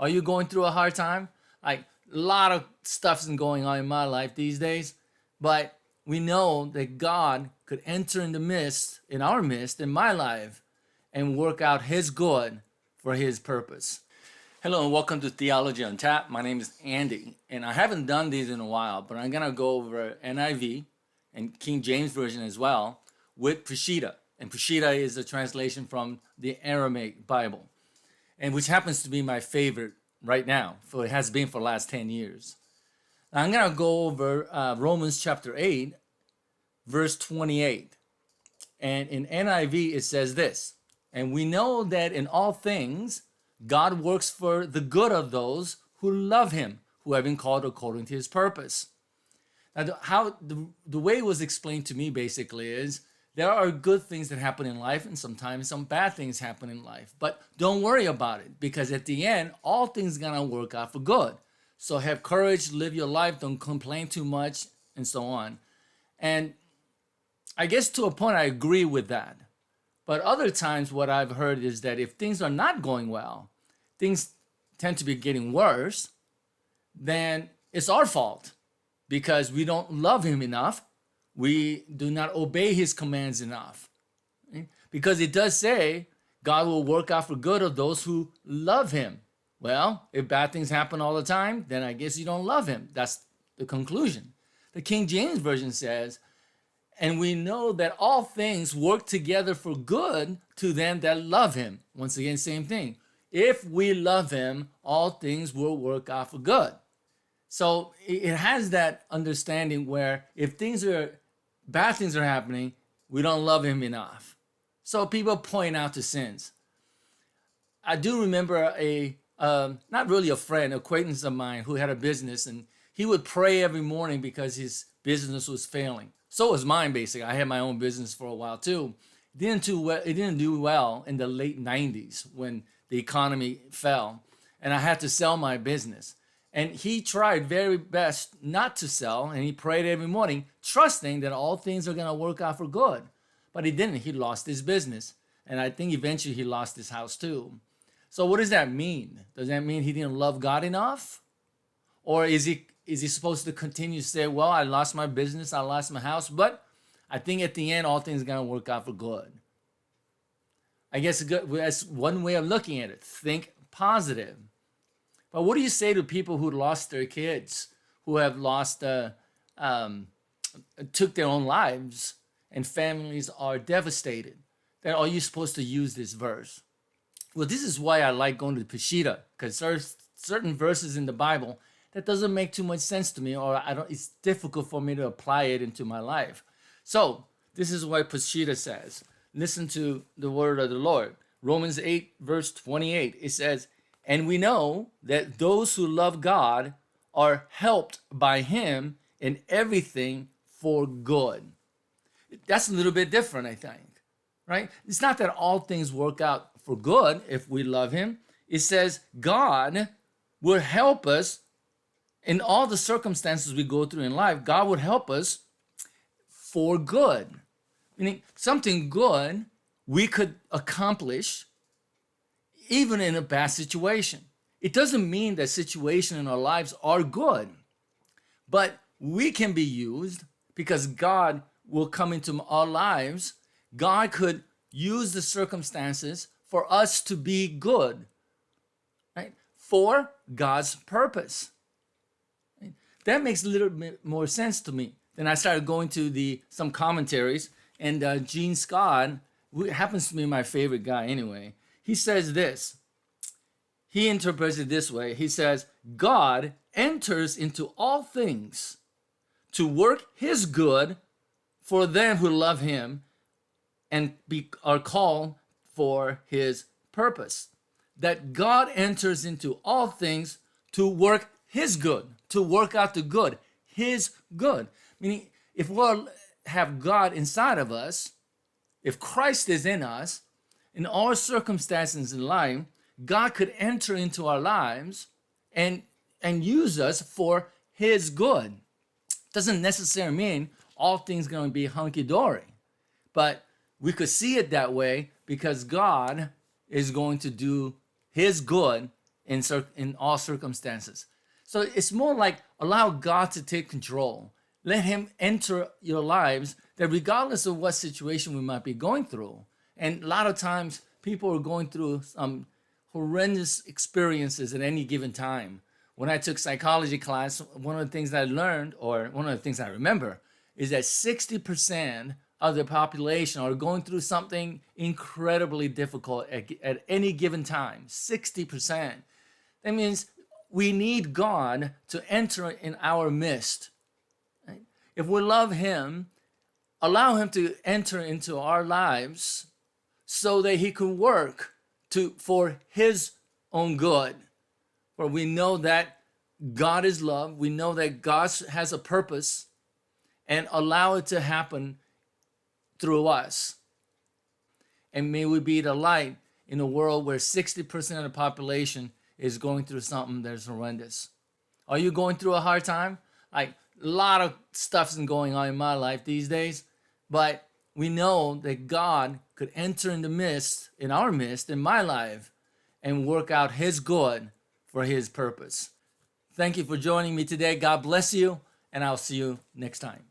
Are you going through a hard time? Like a lot of stuff's going on in my life these days, but we know that God could enter in the midst, in our midst, in my life, and work out His good for His purpose. Hello and welcome to Theology on Tap. My name is Andy, and I haven't done these in a while, but I'm gonna go over NIV and King James Version as well with Peshitta. And Peshitta is a translation from the Aramaic Bible, and which happens to be my favorite right now. For it has been for the last 10 years. Now, I'm gonna go over Romans chapter 8, verse 28. And in NIV it says this, and we know that in all things God works for the good of those who love Him, who have been called according to His purpose. Now, the way it was explained to me basically is there are good things that happen in life and sometimes some bad things happen in life. But don't worry about it because at the end, all things are going to work out for good. So have courage, live your life, don't complain too much, and so on. And I guess to a point I agree with that. But other times what I've heard is that if things are not going well, things tend to be getting worse, then it's our fault because we don't love Him enough. We do not obey His commands enough. Right? Because it does say God will work out for good of those who love Him. Well, if bad things happen all the time, then I guess you don't love Him. That's the conclusion. The King James Version says, and we know that all things work together for good to them that love Him. Once again, same thing. If we love Him, all things will work out for good. So it has that understanding where if bad things are happening, we don't love Him enough. So people point out to sins. I do remember not really a friend, acquaintance of mine who had a business, and he would pray every morning because his business was failing. So was mine, basically. I had my own business for a while too. It didn't do well in the late 90s when the economy fell, and I had to sell my business. And he tried very best not to sell, and he prayed every morning, trusting that all things are going to work out for good. But he didn't. He lost his business, and I think eventually he lost his house too. So what does that mean? Does that mean he didn't love God enough? Or is he supposed to continue to say, well, I lost my business, I lost my house, but I think at the end, all things are going to work out for good. I guess that's one way of looking at it. Think positive. But what do you say to people who lost their kids, who have took their own lives, and families are devastated? Then are you supposed to use this verse? Well, this is why I like going to Peshitta, because there's certain verses in the Bible that doesn't make too much sense to me, or it's difficult for me to apply it into my life. So this is what Peshitta says. Listen to the word of the Lord. Romans 8, verse 28. It says, and we know that those who love God are helped by Him in everything for good. That's a little bit different, I think, right? It's not that all things work out for good if we love Him. It says God will help us in all the circumstances we go through in life. God would help us for good. Meaning something good we could accomplish even in a bad situation. It doesn't mean that situations in our lives are good, but we can be used because God will come into our lives. God could use the circumstances for us to be good, right? For God's purpose. Right? That makes a little bit more sense to me. Then I started going to some commentaries, and Gene Scott, who happens to be my favorite guy anyway, he says this. He interprets it this way. He says, God enters into all things to work His good for them who love Him and are called for His purpose. That God enters into all things to work His good, to work out the good, His good. Meaning, if we have God inside of us, if Christ is in us, in all circumstances in life, God could enter into our lives and use us for His good. Doesn't necessarily mean all things are going to be hunky-dory, but we could see it that way because God is going to do His good in all circumstances. So it's more like allow God to take control. Let him enter your lives, that regardless of what situation we might be going through. And a lot of times people are going through some horrendous experiences at any given time. When I took psychology class, one of the things I learned, or one of the things I remember, is that 60% of the population are going through something incredibly difficult at any given time. 60%. That means we need God to enter in our midst. Right? If we love him, allow him to enter into our lives so that he can work for his own good. For we know that God is love. We know that God has a purpose, and allow it to happen through us. And may we be the light in a world where 60% of the population is going through something that's horrendous. Are you going through a hard time? Like, a lot of stuff's going on in my life these days, but we know that God could enter in our midst, in my life, and work out his good for his purpose. Thank you for joining me today. God bless you, and I'll see you next time.